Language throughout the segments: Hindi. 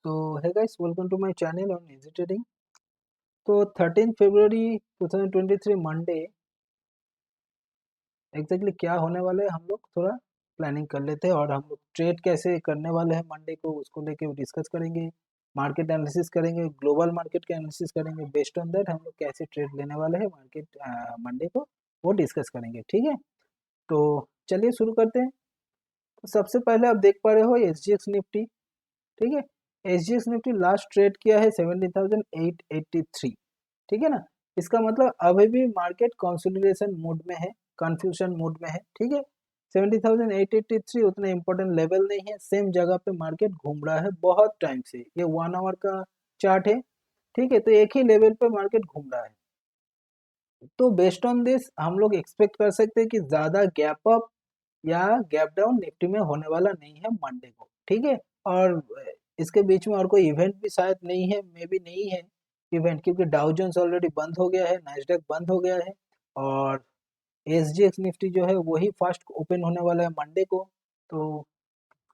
तो है guys, welcome to my channel on easy trading. तो 13 फरवरी 2023 मंडे एग्जैक्टली क्या होने वाला है हम लोग थोड़ा प्लानिंग कर लेते हैं, और हम लोग ट्रेड कैसे करने वाले हैं मंडे को उसको लेके डिस्कस करेंगे। मार्केट एनालिसिस करेंगे, ग्लोबल मार्केट का एनालिसिस करेंगे। बेस्ड ऑन दैट हम लोग कैसे ट्रेड लेने वाले हैं मार्केट मंडे को, वो डिस्कस करेंगे। ठीक है, तो चलिए शुरू करते हैं। तो सबसे पहले आप देख पा रहे हो एस जी एक्स निफ्टी। ठीक है, S G x Nifty last trade किया है 17,883। ठीक है ना, इसका मतलब अभी भी मार्केट कंसोलिडेशन मोड में है, कंफ्यूजन मोड में है। ठीक है, 17,883 उतना इंपॉर्टेंट लेवल नहीं है, सेम जगह पे मार्केट घूम रहा है बहुत टाइम से। ये 1 आवर का चार्ट है। ठीक है, तो एक ही लेवल पे मार्केट घूम रहा है। तो बेस्ड ऑन दिस हम लोग एक्सपेक्ट कर सकते हैं कि ज़्यादा गैप अप या गैप डाउन निफ्टी में होने वाला नहीं है मंडे को। ठीक है, और इसके बीच में और कोई इवेंट भी शायद नहीं है, मे बी नहीं है इवेंट, क्योंकि डाउ जोन्स ऑलरेडी बंद हो गया है, नैस्डैक बंद हो गया है, और एस जी एक्स निफ्टी जो है वही फास्ट ओपन होने वाला है मंडे को। तो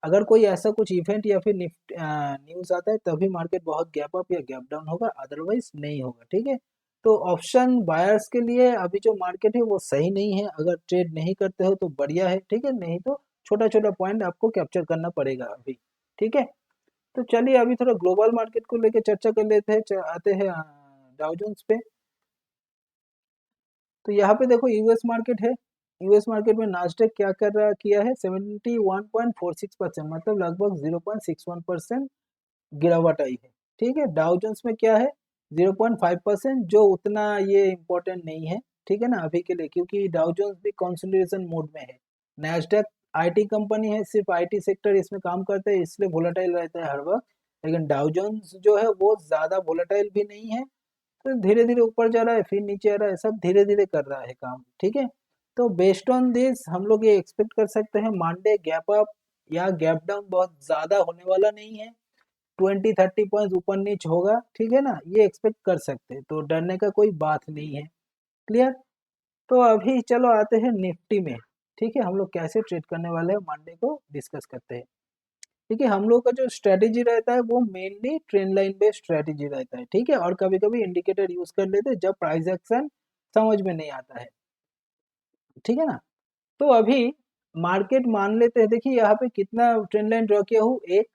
अगर कोई ऐसा कुछ इवेंट या फिर न्यूज़ आता है तभी मार्केट बहुत गैप अप या गैप डाउन होगा, अदरवाइज नहीं होगा। ठीक है, तो ऑप्शन बायर्स के लिए अभी जो मार्केट है वो सही नहीं है। अगर ट्रेड नहीं करते हो तो बढ़िया है, ठीक है, नहीं तो छोटा छोटा पॉइंट आपको कैप्चर करना पड़ेगा अभी। ठीक है, तो चलिए अभी थोड़ा ग्लोबल मार्केट को लेकर चर्चा कर लेते हैं। आते हैं डाउ जोन्स पे। तो यहाँ पे देखो यूएस मार्केट है। यूएस मार्केट में नास्डेक क्या कर रहा किया है 71.46%, मतलब लगभग 0.61% गिरावट आई है। ठीक है, डाउ जोन्स में क्या है 0.5%, जो उतना ये इम्पोर्टेंट नहीं है। ठीक है ना अभी के लिए, क्योंकि डाउ जोन्स भी कंसोलिडेशन मोड में है। नैस्डैक आईटी कंपनी है, सिर्फ आईटी सेक्टर इसमें काम करते हैं, इसलिए वोलेटाइल रहता है हर वक्त। लेकिन डाउ जोन्स जो है वो ज़्यादा वोलेटाइल भी नहीं है, तो धीरे धीरे ऊपर जा रहा है फिर नीचे आ रहा है, सब धीरे धीरे कर रहा है काम। ठीक है, तो बेस्ड ऑन दिस हम लोग ये एक्सपेक्ट कर सकते हैं मंडे गैप अप या गैप डाउन बहुत ज़्यादा होने वाला नहीं है। 20-30 पॉइंट ऊपर नीच होगा। ठीक है ना, ये एक्सपेक्ट कर सकते हैं, तो डरने का कोई बात नहीं है। क्लियर। तो अभी चलो आते हैं निफ्टी में। ठीक है, हम लोग कैसे ट्रेड करने वाले हैं मंडे को डिस्कस करते हैं। देखिए हम लोग का जो स्ट्रेटेजी रहता है वो mainly trend line based strategy रहता है। ठीक है, और कभी कभी इंडिकेटर यूज कर लेते हैं जब प्राइस एक्शन समझ में नहीं आता है। ठीक है ना, तो अभी मार्केट मान लेते हैं, देखिए यहाँ पे कितना ट्रेंड लाइन ड्रॉ किया हूँ, 1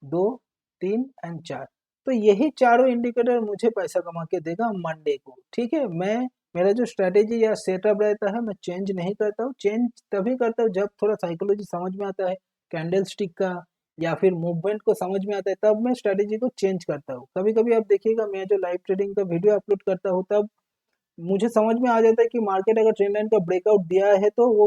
2 3 एंड 4। तो यही चारों इंडिकेटर मुझे पैसा कमा के देगा मंडे को। ठीक है, मैं मेरा जो स्ट्रेटेजी या सेटअप रहता है मैं चेंज नहीं करता हूँ। चेंज तभी करता हूँ जब थोड़ा साइकोलॉजी समझ में आता है, कैंडल स्टिक का या फिर मूवमेंट को समझ में आता है, तब मैं स्ट्रेटेजी को चेंज करता हूँ। कभी कभी आप देखिएगा मैं जो लाइव ट्रेडिंग का वीडियो अपलोड करता हूँ तब मुझे समझ में आ जाता है कि मार्केट अगर ट्रेंड लाइन का ब्रेकआउट दिया है तो वो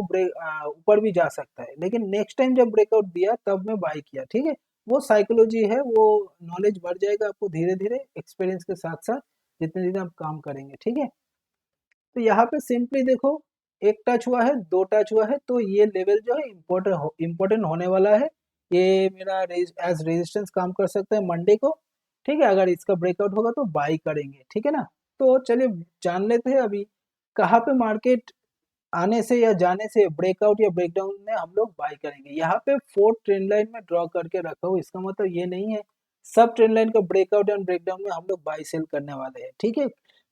ऊपर भी जा सकता है, लेकिन नेक्स्ट टाइम जब ब्रेकआउट दिया तब मैं बाय किया। ठीक है, वो साइकोलॉजी है, वो नॉलेज बढ़ जाएगा आपको धीरे धीरे एक्सपीरियंस के साथ साथ जितने दिन आप काम करेंगे। ठीक है, तो यहाँ पे सिंपली देखो, एक टच हुआ है, दो टच हुआ है, तो ये लेवल जो है इम्पोर्टेंट होने वाला है। ये मेरा एज रेजिस्टेंस काम कर सकता है मंडे को। ठीक है, अगर इसका ब्रेकआउट होगा तो बाई करेंगे। ठीक है ना, तो चलिए जान लेते हैं अभी कहाँ पे मार्केट आने से या जाने से ब्रेकआउट या ब्रेकडाउन में हम लोग बाय करेंगे। यहाँ पे 4 ट्रेंड लाइन में ड्रॉ करके रखा हूँ, इसका मतलब ये नहीं है सब ट्रेंड लाइन का ब्रेकआउट एंड ब्रेकडाउन में हम लोग बाय सेल करने वाले हैं। ठीक है,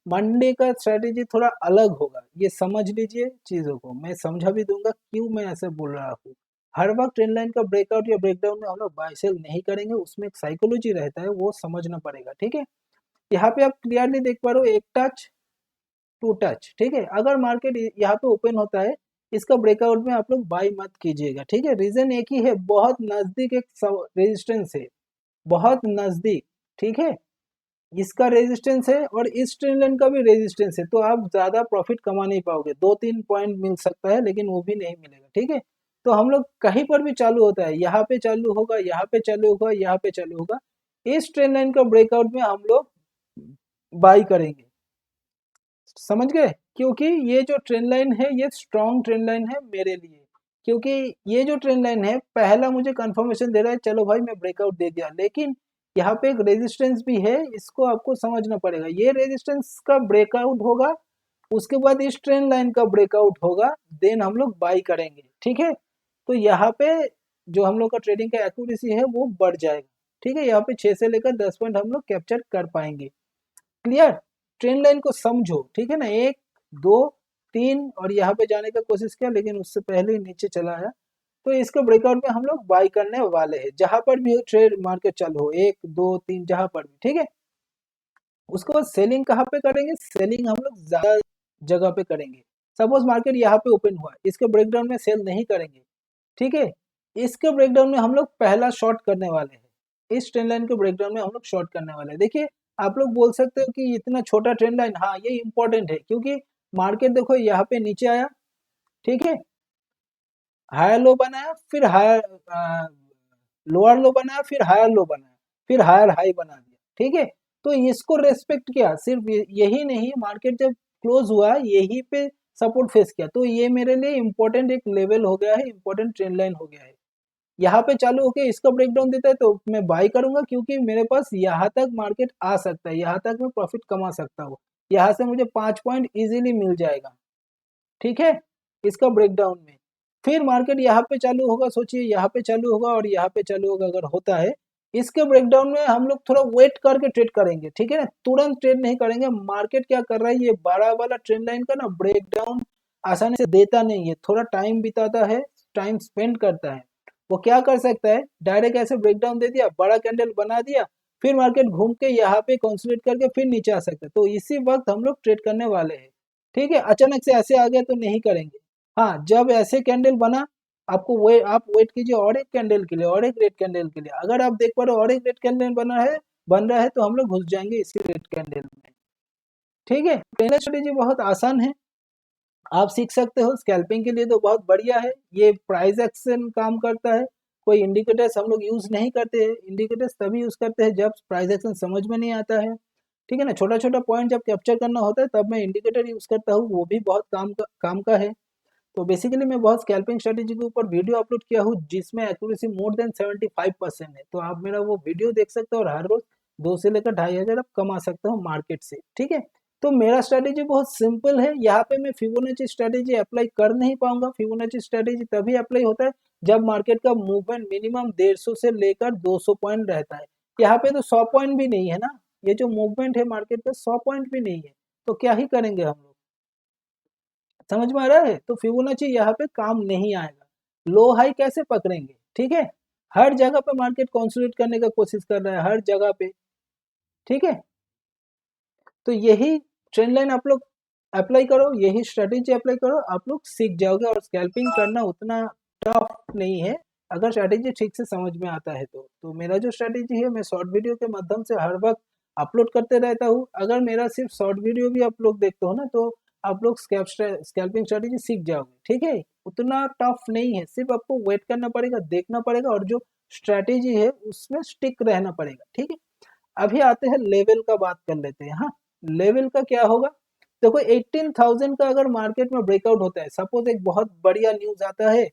मंडे का स्ट्रेटेजी थोड़ा अलग होगा, ये समझ लीजिए चीज़ों को। मैं समझा भी दूंगा क्यों मैं ऐसे बोल रहा हूँ। हर वक्त ट्रेंड लाइन का ब्रेकआउट या ब्रेकडाउन में हम लोग बाय सेल नहीं करेंगे, उसमें एक साइकोलॉजी रहता है, वो समझना पड़ेगा। ठीक है, यहाँ पे आप क्लियरली देख पा रहे हो, एक टच टू टच। ठीक है, अगर मार्केट यहाँ पे ओपन होता है, इसका ब्रेकआउट में आप लोग बाई मत कीजिएगा। ठीक है, रीजन एक ही है, बहुत नजदीक एक रेजिस्टेंस है, बहुत नजदीक। ठीक है, इसका रेजिस्टेंस है और इस ट्रेंड लाइन का भी रेजिस्टेंस है, तो आप ज्यादा प्रॉफिट कमा नहीं पाओगे। 2-3 पॉइंट मिल सकता है लेकिन वो भी नहीं मिलेगा। ठीक है, तो हम लोग कहीं पर भी चालू होता है, यहाँ पे चालू होगा, यहाँ पे चालू होगा, यहाँ पे चालू होगा, इस ट्रेंड लाइन का ब्रेकआउट में हम लोग बाई करेंगे। समझ गए, क्योंकि ये जो ट्रेंड लाइन है ये स्ट्रॉन्ग ट्रेंड लाइन है मेरे लिए, क्योंकि ये जो ट्रेंड लाइन है पहला मुझे कंफर्मेशन दे रहा है चलो भाई मैं ब्रेकआउट दे दिया, लेकिन यहाँ पे एक रेजिस्टेंस भी है, इसको आपको समझना पड़ेगा। ये रेजिस्टेंस का ब्रेकआउट होगा, उसके बाद इस ट्रेंड लाइन का ब्रेकआउट होगा, देन हम लोग बाई करेंगे। ठीक है, तो यहाँ पे जो हम लोग का ट्रेडिंग का एक्यूरेसी है वो बढ़ जाएगा। ठीक है, यहाँ पे 6 से लेकर 10 पॉइंट हम लोग कैप्चर कर पाएंगे। क्लियर? ट्रेंड लाइन को समझो, ठीक है ना, 1 2 3 और यहाँ पे जाने का कोशिश किया लेकिन उससे पहले ही नीचे चला आया। तो इसको ब्रेकआउट में हम लोग बाई करने वाले हैं, जहां पर भी ट्रेड मार्केट चालू हो, 1 2 3 जहां पर भी, ठीक है। उसके बाद सेलिंग कहाँ पे करेंगे? सेलिंग हम लोग ज्यादा जगह पे करेंगे। सपोज मार्केट यहाँ पे ओपन हुआ, इसके ब्रेकडाउन में सेल नहीं करेंगे, ठीक है। इसके ब्रेकडाउन में हम लोग पहला शॉर्ट करने वाले हैं, इस ट्रेंड लाइन के ब्रेकडाउन में हम लोग शॉर्ट करने वाले हैं। देखिए, आप लोग बोल सकते हो कि इतना छोटा ट्रेंड लाइन, हाँ ये इंपॉर्टेंट है क्योंकि मार्केट देखो यहाँ पे नीचे आया, ठीक है, हायर लो बनाया, फिर हायर लोअर लो बनाया, फिर हायर लो बनाया, फिर हायर हाई बना दिया, ठीक है। तो इसको रेस्पेक्ट किया, सिर्फ यही नहीं, मार्केट जब क्लोज हुआ यही पे सपोर्ट फेस किया, तो ये मेरे लिए इंपॉर्टेंट एक लेवल हो गया है, इंपॉर्टेंट ट्रेंड लाइन हो गया है। यहाँ पे चालू होके इसका ब्रेकडाउन देता है तो मैं बाई करूंगा क्योंकि मेरे पास यहाँ तक मार्केट आ सकता है, यहाँ तक मैं प्रॉफिट कमा सकता हूँ, यहाँ से मुझे 5 पॉइंट इजीली मिल जाएगा, ठीक है, इसका ब्रेकडाउन में। फिर मार्केट यहाँ पे चालू होगा, सोचिए यहाँ पे चालू होगा और यहाँ पे चालू होगा, अगर होता है इसके ब्रेकडाउन में हम लोग थोड़ा वेट करके ट्रेड करेंगे, ठीक है ना, तुरंत ट्रेड नहीं करेंगे। मार्केट क्या कर रहा है, ये बड़ा वाला ट्रेंड लाइन का ना ब्रेकडाउन आसानी से देता नहीं है, थोड़ा टाइम बिताता है, टाइम स्पेंड करता है। वो क्या कर सकता है, डायरेक्ट ऐसे ब्रेकडाउन दे दिया, बड़ा कैंडल बना दिया, फिर मार्केट घूम के यहाँ पे कंसोलिडेट करके फिर नीचे आ सकता है। तो इसी वक्त हम लोग ट्रेड करने वाले हैं, ठीक है। अचानक से ऐसे आ गया तो नहीं करेंगे। हाँ, जब ऐसे कैंडल बना, आपको वे आप वेट कीजिए और एक कैंडल के लिए, और एक रेड कैंडल के लिए। अगर आप देख पा रहे हो और एक रेड कैंडल बन रहा है तो हम लोग घुस जाएंगे इसी रेड कैंडल में, ठीक है। ट्रेंड स्ट्रेटेजी बहुत आसान है, आप सीख सकते हो। स्कैल्पिंग के लिए तो बहुत बढ़िया है, ये प्राइस एक्शन काम करता है। कोई इंडिकेटर्स हम लोग यूज नहीं करते हैं, इंडिकेटर्स तभी यूज करते हैं जब प्राइस एक्शन समझ में नहीं आता है, ठीक है ना। छोटा छोटा पॉइंट जब कैप्चर करना होता है तब मैं इंडिकेटर यूज करता हूँ, वो भी बहुत काम का है। तो बेसिकली मैं बहुत स्कैल्पिंग स्ट्रेटेजी के ऊपर वीडियो अपलोड किया हूँ जिसमें एक्यूरेसी मोर देन 75% है, तो आप मेरा वो वीडियो देख सकते हो और हर रोज 2 से लेकर 2,500 आप कमा सकते हो मार्केट से, ठीक है। तो मेरा स्ट्रेटेजी बहुत सिंपल है, यहाँ पे मैं फिबोनाची स्ट्रेटेजी अप्लाई कर नहीं पाऊंगा। फिबोनाची स्ट्रेटेजी तभी अप्लाई होता है जब मार्केट का मूवमेंट मिनिमम 150 से लेकर 200 पॉइंट रहता है। यहाँ पे तो 100 पॉइंट भी नहीं है ना, ये जो मूवमेंट है मार्केट का 100 पॉइंट भी नहीं है, तो क्या ही करेंगे हम लोग, समझ में आ रहा है। तो फिबोनाची यहाँ पे काम नहीं आएगा। लो हाई कैसे पकड़ेंगे, ठीक है, हर जगह पे मार्केट कंसोलिडेट करने का कोशिश कर रहा है, हर जगह पे, ठीक है। तो यही ट्रेंड लाइन आप लोग अप्लाई करो, यही स्ट्रेटेजी अप्लाई करो, आप लोग सीख जाओगे। और स्कैल्पिंग करना उतना टफ नहीं है अगर स्ट्रेटेजी ठीक से समझ में आता है तो मेरा जो स्ट्रेटेजी है मैं शॉर्ट वीडियो के माध्यम से हर वक्त अपलोड करते रहता हूँ। अगर मेरा सिर्फ शॉर्ट वीडियो भी आप लोग देखते हो ना तो आप लोग स्कैल्पिंग स्ट्रेटेजी सीख जाओगे, ठीक है। उतना टफ नहीं है, सिर्फ आपको वेट करना पड़ेगा, देखना पड़ेगा और जो स्ट्रेटेजी है उसमें स्टिक रहना पड़ेगा, ठीक है। अभी आते हैं लेवल का, बात कर लेते हैं। हाँ, लेवल का क्या होगा, देखो 18,000 का अगर मार्केट में ब्रेकआउट होता है, सपोज एक बहुत बढ़िया न्यूज आता है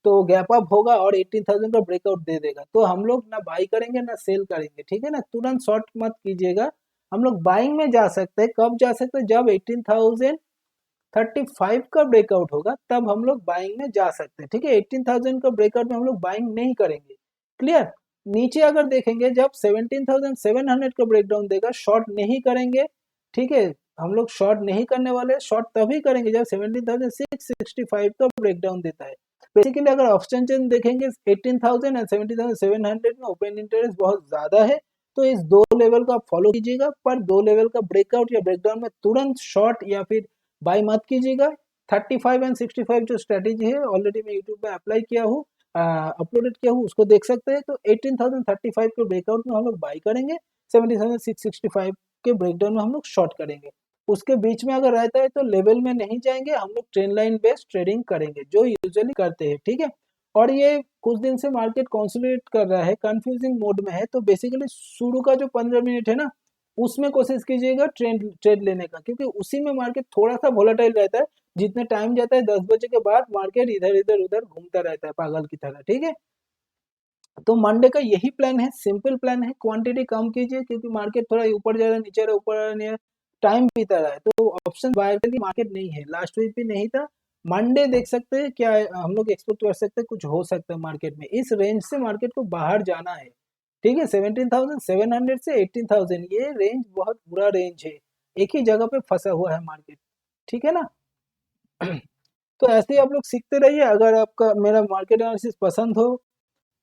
तो गैप अप होगा और 18,000 का ब्रेकआउट दे देगा, तो हम लोग ना बाई करेंगे ना सेल करेंगे, ठीक है ना। तुरंत शॉर्ट मत कीजिएगा, हम लोग बाइंग में जा सकते हैं। कब जा सकते हैं, जब 18,035 का ब्रेकआउट होगा तब हम लोग बाइंग में जा सकते हैं, ठीक है। 18,000 का ब्रेकआउट में हम लोग बाइंग नहीं करेंगे, क्लियर। नीचे अगर देखेंगे जब 17,700 का ब्रेकडाउन देगा, शॉर्ट नहीं करेंगे, ठीक है। हम लोग शॉर्ट नहीं करने वाले, शॉर्ट तभी करेंगे जब 17,665 का ब्रेकडाउन देता है। बेसिकली अगर ऑप्शन चेन देखेंगे 18,000 एंड 17,700 में ओपन इंटरेस्ट बहुत ज्यादा है, तो इस दो लेवल को आप फॉलो कीजिएगा, पर दो लेवल का ब्रेकआउट या ब्रेकडाउन में तुरंत शॉर्ट या फिर बाय मत कीजिएगा। 35 एंड 65 जो स्ट्रेटेजी है ऑलरेडी मैं यूट्यूब में अप्लाई किया हूँ, अपलोडेड किया हूँ, उसको देख सकते हैं। तो 18,035 के ब्रेकआउट में हम लोग बाई करेंगे, 17,665 के ब्रेकडाउन में हम लोग शॉर्ट करेंगे। उसके बीच में अगर रहता है तो लेवल में नहीं जाएंगे, हम लोग ट्रेंड लाइन बेस्ड ट्रेडिंग करेंगे जो यूजुअली करते हैं, ठीक है। और ये कुछ दिन से मार्केट कंसोलिडेट कर रहा है, कंफ्यूजिंग मोड में है, तो बेसिकली शुरू का जो 15 मिनट है ना उसमें कोशिश कीजिएगा ट्रेड ट्रेड लेने का, क्योंकि उसी में मार्केट थोड़ा सा वोलेटाइल रहता है। जितने टाइम जाता है 10 बजे के बाद मार्केट इधर इधर उधर घूमता रहता है पागल की तरह, ठीक है। तो मंडे का यही प्लान है, सिंपल प्लान है, क्वांटिटी कम कीजिए क्योंकि मार्केट थोड़ा ऊपर जा रहा है, नीचे रहा, ऊपर आ रहा है, टाइम बीता रहा है, तो ऑप्शन बाय के लिए मार्केट नहीं है, लास्ट वीक भी नहीं था। मंडे देख सकते हैं क्या हम लोग एक्सपेक्ट कर सकते हैं, कुछ हो सकता है मार्केट में, इस रेंज से मार्केट को बाहर जाना है, ठीक है, 17,700 से 18,000 ये रेंज बहुत बुरा रेंज है, एक ही जगह पे फंसा हुआ है मार्केट, ठीक है ना। तो ऐसे ही आप लोग सीखते रहिए। अगर आपका मेरा मार्केट एनालिसिस पसंद हो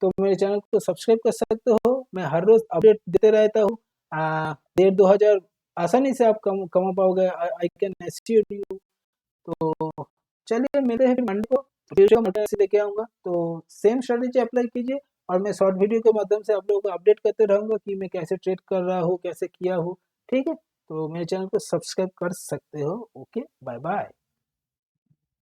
तो मेरे चैनल को सब्सक्राइब कर सकते हो। मैं हर रोज अपडेट देते रहता हूँ। 1,500-2,000 आसानी से आप कमा पाओगे। I can assure you. तो चलिए मिलते हैं फिर मंडे को, वीडियो में ऐसे लेके आऊँगा। तो सेम स्ट्रैटेजी अप्लाई कीजिए और मैं शॉर्ट वीडियो के माध्यम से आप लोगों को अपडेट करते रहूँगा कि मैं कैसे ट्रेड कर रहा हूँ, कैसे किया हूँ, ठीक है? तो मेरे चैनल को सब्सक्राइब कर सकते हो। Okay, bye bye.